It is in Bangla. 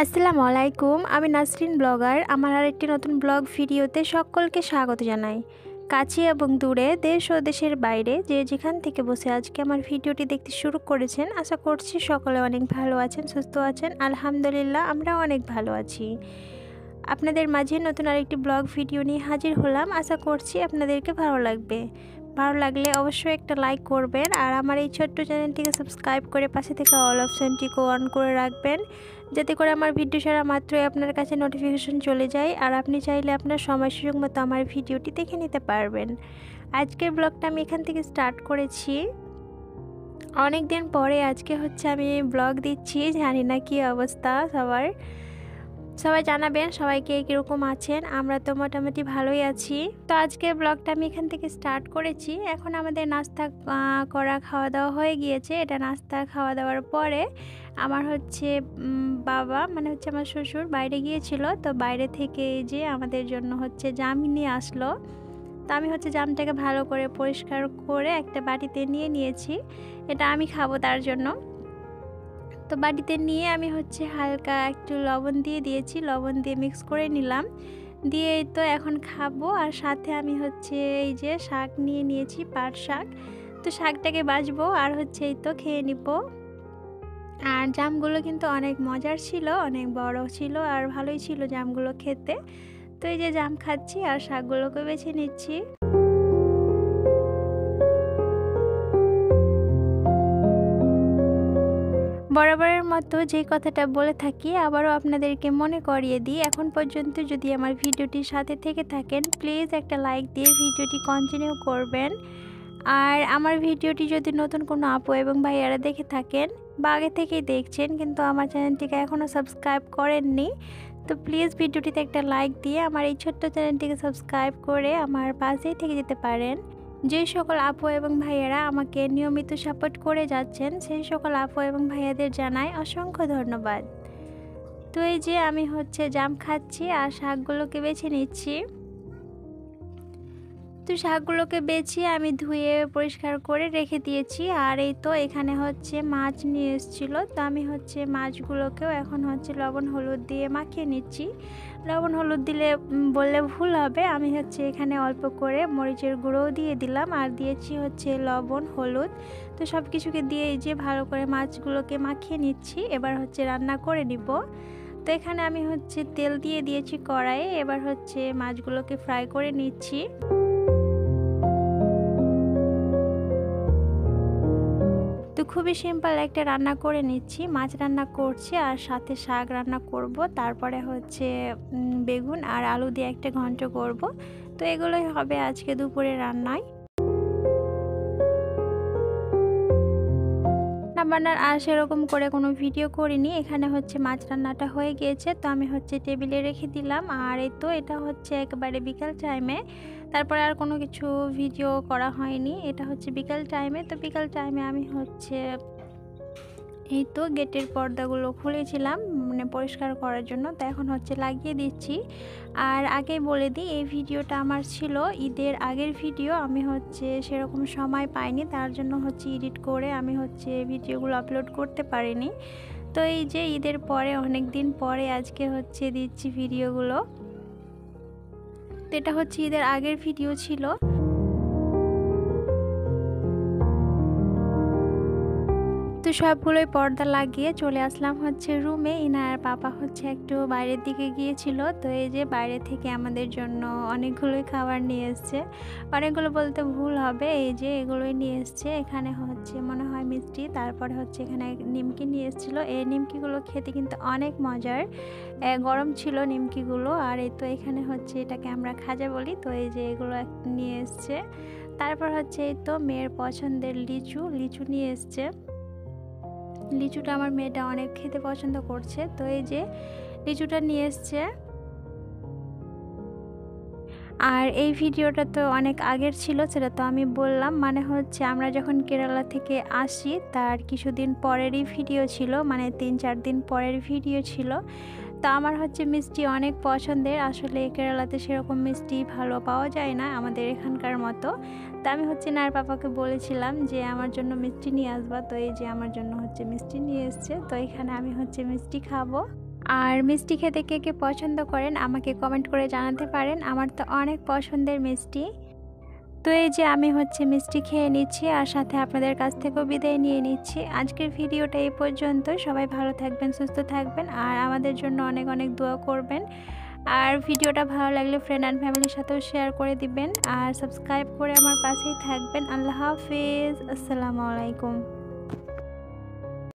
আসসালামু আলাইকুম। আমি নাসরিন ব্লগার। আমার আরেকটি নতুন ব্লগ ভিডিওতে সকলকে স্বাগত জানাই। কাছে এবং দূরে, দেশ ও দেশের বাইরে যে যেখান থেকে বসে আজকে আমার ভিডিওটি দেখতে শুরু করেছেন, আশা করছি সকলে অনেক ভালো আছেন, সুস্থ আছেন। আলহামদুলিল্লাহ, আমরা অনেক ভালো আছি। আপনাদের মাঝে নতুন আরেকটি ব্লগ ভিডিও নিয়ে হাজির হলাম। আশা করছি আপনাদেরকে ভালো লাগবে। ভালো লাগলে অবশ্যই একটা লাইক করবেন আর আমার এই ছোট্ট চ্যানেলটিকে সাবস্ক্রাইব করে পাশে থেকে অল অপশনটিকে অন করে রাখবেন, যাতে করে আমার ভিডিও ছাড়া মাত্রই আপনার কাছে নোটিফিকেশন চলে যায় আর আপনি চাইলে আপনার সময় সুযোগ মতো আমার ভিডিওটি দেখে নিতে পারবেন। আজকের ব্লগটা আমি এখান থেকে স্টার্ট করেছি। অনেক দিন পরে আজকে আমি ব্লগ দিচ্ছি। জানি না কি অবস্থা সবাই জানাবেন সবাইকে কীরকম আছেন। আমরা তো মোটামুটি ভালোই আছি। তো আজকের ব্লগটা আমি এখান থেকে স্টার্ট করেছি। এখন আমাদের নাস্তা করা খাওয়া দাওয়া হয়ে গিয়েছে। এটা নাস্তা খাওয়া দাওয়ার পরে আমার বাবা আমার শ্বশুর বাইরে গিয়েছিল। তো বাইরে থেকে যে আমাদের জন্য জাম নিয়ে আসলো। তো আমি জামটাকে ভালো করে পরিষ্কার করে একটা বাটিতে নিয়ে নিয়েছি। এটা আমি খাবো তার জন্য। তো বাটিতে নিয়ে আমি হালকা একটু লবণ দিয়ে দিয়েছি, লবণ দিয়ে মিক্স করে নিলাম। দিয়ে তো এখন খাবো। আর সাথে আমি এই যে শাক নিয়ে নিয়েছি, পাট শাক। তো শাকটাকে বাছবো আর এই তো খেয়ে নিব। আর জামগুলো কিন্তু অনেক মজার ছিল, অনেক বড় ছিল আর ভালোই ছিল জামগুলো খেতে। তো এই যে জাম খাচ্ছি আর শাকগুলোকে বেছে নিচ্ছি। বরাবরের মতো যে কথাটা বলে থাকি, আবারও আপনাদেরকে মনে করিয়ে দিই, এখন পর্যন্ত যদি আমার ভিডিওটির সাথে থেকে থাকেন, প্লিজ একটা লাইক দিয়ে ভিডিওটি কন্টিনিউ করবেন। আর আমার ভিডিওটি যদি নতুন কোনো আপু এবং ভাইয়ারা দেখে থাকেন বা আগে থেকেই দেখছেন কিন্তু আমার চ্যানেলটিকে এখনও সাবস্ক্রাইব করেননি, তো প্লিজ ভিডিওটিতে একটা লাইক দিয়ে আমার এই ছোট্ট চ্যানেলটিকে সাবস্ক্রাইব করে আমার পাশেই থেকে যেতে পারেন। যে সকল আপু এবং ভাইয়ারা আমাকে নিয়মিত সাপোর্ট করে যাচ্ছেন, সেই সকল আপু এবং ভাইয়াদের জানাই অসংখ্য ধন্যবাদ। তো এই যে আমি জাম খাচ্ছি আর শাকগুলোকে বেছে নিচ্ছি। তো শাকগুলোকে বেছে আমি ধুয়ে পরিষ্কার করে রেখে দিয়েছি। আর এই তো এখানে মাছ নিয়ে এসেছিলো। তো আমি মাছগুলোকেও এখন লবণ হলুদ দিয়ে মাখিয়ে নিচ্ছি। লবণ হলুদ দিলে বললে ভুল হবে, আমি এখানে অল্প করে মরিচের গুঁড়োও দিয়ে দিলাম আর দিয়েছি লবণ হলুদ। তো সব কিছুকে দিয়ে এই যে ভালো করে মাছগুলোকে মাখিয়ে নিচ্ছি। এবার রান্না করে নিব। তো এখানে আমি তেল দিয়ে দিয়েছি কড়াইয়ে। এবার মাছগুলোকে ফ্রাই করে নিচ্ছি। তো খুবই সিম্পল একটা রান্না করে নিচ্ছি, মাছ রান্না করছি আর সাথে শাক রান্না করব। তারপরে বেগুন আর আলু দিয়ে একটা ঘন্ট করব। তো এগুলোই হবে আজকে দুপুরে রান্নায়। রান্নার আর সেরকম করে কোনো ভিডিও করিনি। এখানে মাছ রান্নাটা হয়ে গিয়েছে। তো আমি টেবিলে রেখে দিলাম। আর এই তো এটা একেবারে বিকাল টাইমে, তারপরে আর কোনো কিছু ভিডিও করা হয়নি। এটা বিকাল টাইমে। তো বিকাল টাইমে আমি এই তো গেটের পর্দাগুলো খুলেছিলাম পরিষ্কার করার জন্য। তো এখন লাগিয়ে দিচ্ছি। আর আগেই বলে দিই, এই ভিডিওটা আমার ছিল ঈদের আগের ভিডিও। আমি সেরকম সময় পাইনি, তার জন্য এডিট করে আমি ভিডিওগুলো আপলোড করতে পারিনি। তো এই যে ঈদের পরে অনেক দিন পরে আজকে দিচ্ছি ভিডিওগুলো। তো এটা ঈদের আগের ভিডিও ছিল। তো সবগুলোই পর্দা লাগিয়ে চলে আসলাম রুমে। ইনার পাপা একটু বাইরের দিকে গিয়েছিল। তো এই যে বাইরে থেকে আমাদের জন্য অনেকগুলোই খাবার নিয়ে এসছে। অনেকগুলো বলতে ভুল হবে, এই যে এগুলোই নিয়ে এসছে। এখানে মনে হয় মিষ্টি, তারপরে এখানে নিমকি নিয়ে এসেছিলো। এই নিমকিগুলো খেতে কিন্তু অনেক মজার, গরম ছিল নিমকিগুলো। আর এই তো এখানে এটাকে আমরা খাজা বলি। তো এই যে এগুলো নিয়ে এসছে। তারপর এই তো মেয়ের পছন্দের লিচু নিয়ে এসছে। লিচুটা আমার মেয়েটা অনেক খেতে পছন্দ করছে। তো এই যে লিচুটা নিয়ে এসছে। আর এই ভিডিওটা তো অনেক আগের ছিল, সেটা তো আমি বললাম। আমরা যখন কেরালা থেকে আসি তার কিছুদিন পরেরই ভিডিও ছিল, 3-4 দিন পরের ভিডিও ছিল। তো আমার মিষ্টি অনেক পছন্দের। আসলে কেরালাতে সেরকম মিষ্টি ভালো পাওয়া যায় না আমাদের এখানকার মতো। তো আমি নার পাপাকে বলেছিলাম যে আমার জন্য মিষ্টি নিয়ে আসবা। তো এই যে আমার জন্য মিষ্টি নিয়ে এসছে। তো এখানে আমি মিষ্টি খাবো। আর মিষ্টি খেতে কে কে পছন্দ করেন আমাকে কমেন্ট করে জানাতে পারেন। আমার তো অনেক পছন্দের মিষ্টি। তো এই যে আমি মিষ্টি খেয়ে নিচ্ছি আর সাথে আপনাদের কাছ থেকেও বিদায় নিয়ে নিচ্ছি। আজকের ভিডিওটা এই পর্যন্ত। সবাই ভালো থাকবেন, সুস্থ থাকবেন আর আমাদের জন্য অনেক অনেক দোয়া করবেন। আর ভিডিওটা ভালো লাগলে ফ্রেন্ড অ্যান্ড ফ্যামিলির সাথেও শেয়ার করে দিবেন আর সাবস্ক্রাইব করে আমার পাশেই থাকবেন। আল্লাহ হাফিজ, আসসালামু আলাইকুম।